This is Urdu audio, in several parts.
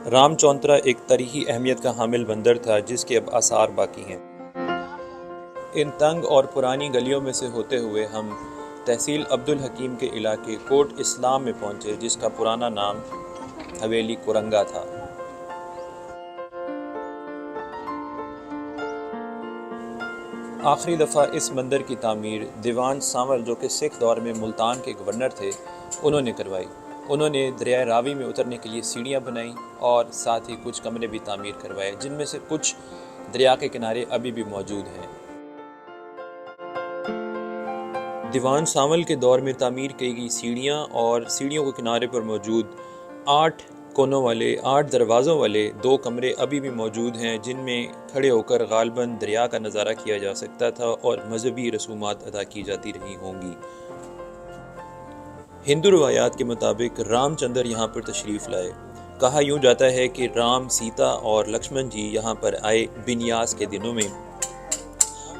رام چونترا ایک تاریخی اہمیت کا حامل بندر تھا جس کے اب آثار باقی ہیں۔ ان تنگ اور پرانی گلیوں میں سے ہوتے ہوئے ہم تحصیل عبدالحکیم کے علاقے کوٹ اسلام میں پہنچے، جس کا پرانا نام حویلی کورنگا تھا۔ آخری دفعہ اس مندر کی تعمیر دیوان سانول، جو کہ سکھ دور میں ملتان کے گورنر تھے، انہوں نے کروائی۔ انہوں نے دریائے راوی میں اترنے کے لیے سیڑھیاں بنائیں اور ساتھ ہی کچھ کمرے بھی تعمیر کروائے، جن میں سے کچھ دریا کے کنارے ابھی بھی موجود ہیں۔ دیوان سانول کے دور میں تعمیر کی گئی سیڑھیاں اور سیڑھیوں کے کنارے پر موجود 8 کونوں والے 8 دروازوں والے 2 کمرے ابھی بھی موجود ہیں، جن میں کھڑے ہو کر غالباً دریا کا نظارہ کیا جا سکتا تھا اور مذہبی رسومات ادا کی جاتی رہی ہوں گی۔ ہندو روایات کے مطابق رام چندر یہاں پر تشریف لائے۔ کہا یوں جاتا ہے کہ رام، سیتا اور لکشمن جی یہاں پر آئے بنیاس کے دنوں میں،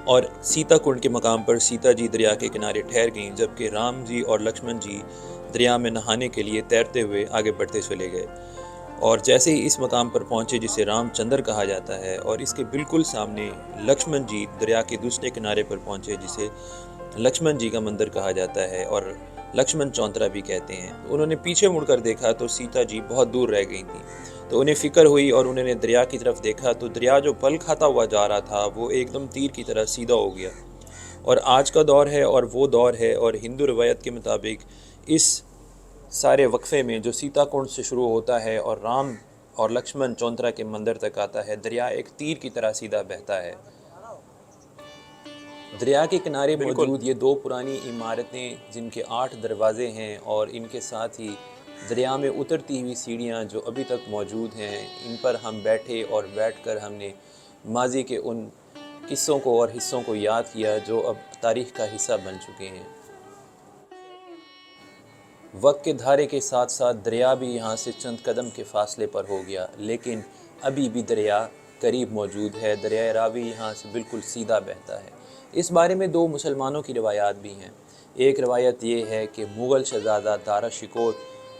اور سیتا کنڈ کے مقام پر سیتا جی دریا کے کنارے ٹھہر گئیں، جبکہ رام جی اور لکشمن جی دریا میں نہانے کے لیے تیرتے ہوئے آگے بڑھتے چلے گئے۔ اور جیسے ہی اس مقام پر پہنچے جسے رام چندر کہا جاتا ہے، اور اس کے بالکل سامنے لکشمن جی دریا کے دوسرے کنارے پر پہنچے جسے لکشمن جی کا مندر کہا جاتا ہے اور لکشمن چونترا بھی کہتے ہیں۔ انہوں نے پیچھے مڑ کر دیکھا تو سیتا جی بہت دور رہ گئی تھیں، تو انہیں فکر ہوئی اور انہوں نے دریا کی طرف دیکھا تو دریا جو پل کھاتا ہوا جا رہا تھا وہ ایک دم تیر کی طرح سیدھا ہو گیا۔ اور آج کا دور ہے اور وہ دور ہے، اور ہندو روایت کے مطابق اس سارے وقفے میں جو سیتا کنڈ سے شروع ہوتا ہے اور رام اور لکشمن چونترا کے مندر تک آتا ہے، دریا ایک تیر کی طرح سیدھا بہتا ہے۔ دریا کے کنارے موجود یہ 2 پرانی عمارتیں جن کے 8 دروازے ہیں، اور ان کے ساتھ ہی دریا میں اترتی ہوئی سیڑھیاں جو ابھی تک موجود ہیں، ان پر ہم بیٹھے اور بیٹھ کر ہم نے ماضی کے ان قصوں کو اور حصوں کو یاد کیا جو اب تاریخ کا حصہ بن چکے ہیں۔ وقت کے دھارے کے ساتھ ساتھ دریا بھی یہاں سے چند قدم کے فاصلے پر ہو گیا، لیکن ابھی بھی دریا قریب موجود ہے۔ دریائے راوی یہاں سے بالکل سیدھا بہتا ہے۔ اس بارے میں 2 مسلمانوں کی روایات بھی ہیں۔ ایک روایت یہ ہے کہ مغل شہزادہ دارا شکور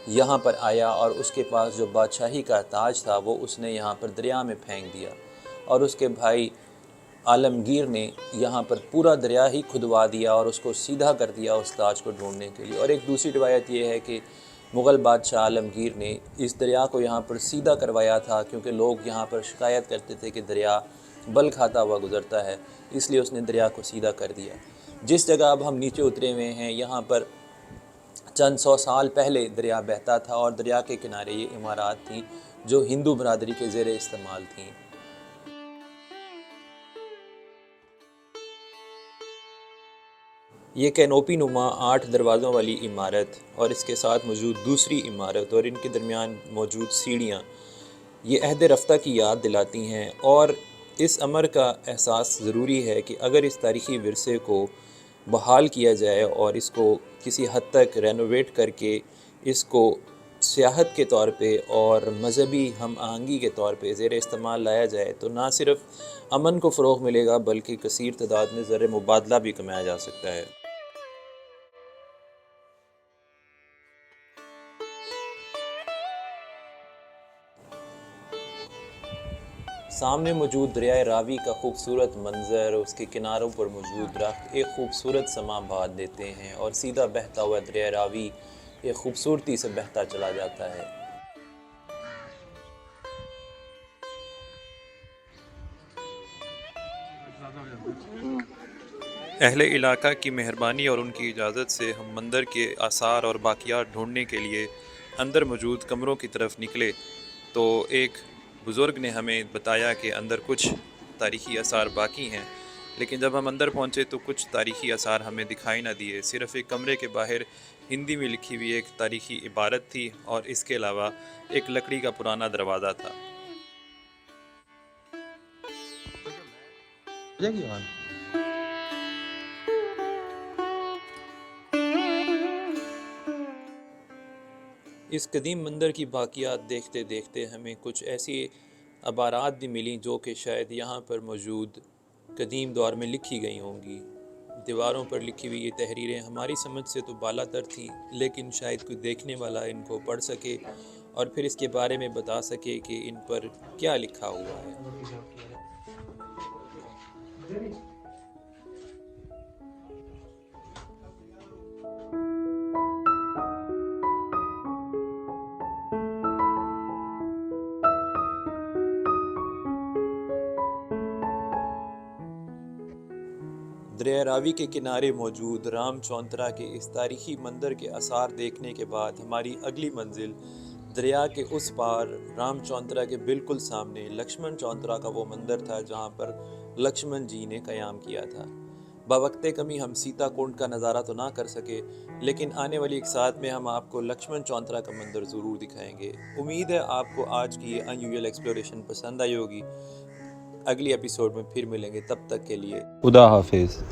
یہاں پر آیا اور اس کے پاس جو بادشاہی کا تاج تھا وہ اس نے یہاں پر دریا میں پھینک دیا، اور اس کے بھائی عالمگیر نے یہاں پر پورا دریا ہی کھدوا دیا اور اس کو سیدھا کر دیا اس تاج کو ڈھونڈنے کے لیے۔ اور ایک دوسری روایت یہ ہے کہ مغل بادشاہ عالمگیر نے اس دریا کو یہاں پر سیدھا کروایا تھا، کیونکہ لوگ یہاں پر شکایت کرتے تھے کہ دریا بل کھاتا ہوا گزرتا ہے، اس لیے اس نے دریا کو سیدھا کر دیا۔ جس جگہ اب ہم نیچے اترے ہوئے ہیں، یہاں پر چند 100 سال پہلے دریا بہتا تھا، اور دریا کے کنارے یہ عمارات تھیں جو ہندو برادری کے زیر استعمال تھیں۔ یہ کینوپی نما 8 دروازوں والی عمارت اور اس کے ساتھ موجود دوسری عمارت اور ان کے درمیان موجود سیڑھیاں یہ عہد رفتہ کی یاد دلاتی ہیں، اور اس امر کا احساس ضروری ہے کہ اگر اس تاریخی ورثے کو بحال کیا جائے اور اس کو کسی حد تک رینوویٹ کر کے اس کو سیاحت کے طور پہ اور مذہبی ہم آہنگی کے طور پہ زیر استعمال لایا جائے، تو نہ صرف امن کو فروغ ملے گا بلکہ کثیر تعداد میں زر مبادلہ بھی کمایا جا سکتا ہے۔ سامنے موجود دریائے راوی کا خوبصورت منظر، اس کے کناروں پر موجود درخت ایک خوبصورت سما بہا دیتے ہیں، اور سیدھا بہتا ہوا دریائے راوی ایک خوبصورتی سے بہتا چلا جاتا ہے۔ اہل علاقہ کی مہربانی اور ان کی اجازت سے ہم مندر کے آثار اور باقیات ڈھونڈنے کے لیے اندر موجود کمروں کی طرف نکلے، تو ایک بزرگ نے ہمیں بتایا کہ اندر کچھ تاریخی آثار باقی ہیں، لیکن جب ہم اندر پہنچے تو کچھ تاریخی آثار ہمیں دکھائی نہ دیے۔ صرف ایک کمرے کے باہر ہندی میں لکھی ہوئی ایک تاریخی عبارت تھی، اور اس کے علاوہ ایک لکڑی کا پرانا دروازہ تھا۔ اس قدیم مندر کی باقیات دیکھتے دیکھتے ہمیں کچھ ایسی عبارات بھی ملیں جو کہ شاید یہاں پر موجود قدیم دور میں لکھی گئی ہوں گی۔ دیواروں پر لکھی ہوئی یہ تحریریں ہماری سمجھ سے تو بالا تر تھیں، لیکن شاید کوئی دیکھنے والا ان کو پڑھ سکے اور پھر اس کے بارے میں بتا سکے کہ ان پر کیا لکھا ہوا ہے۔ دریا راوی کے کنارے موجود رام چونترا کے اس تاریخی مندر کے آثار دیکھنے کے بعد ہماری اگلی منزل دریا کے اس پار رام چونترا کے بالکل سامنے لکشمن چونترا کا وہ مندر تھا جہاں پر لکشمن جی نے قیام کیا تھا۔ بوقت کمی ہم سیتا کنڈ کا نظارہ تو نہ کر سکے، لیکن آنے والی ایک ساتھ میں ہم آپ کو لکشمن چونترا کا مندر ضرور دکھائیں گے۔ امید ہے آپ کو آج کی یہ انیوژل ایکسپلوریشن پسند آئی ہوگی۔ اگلی ایپیسوڈ میں پھر ملیں گے، تب تک کے لیے خدا حافظ۔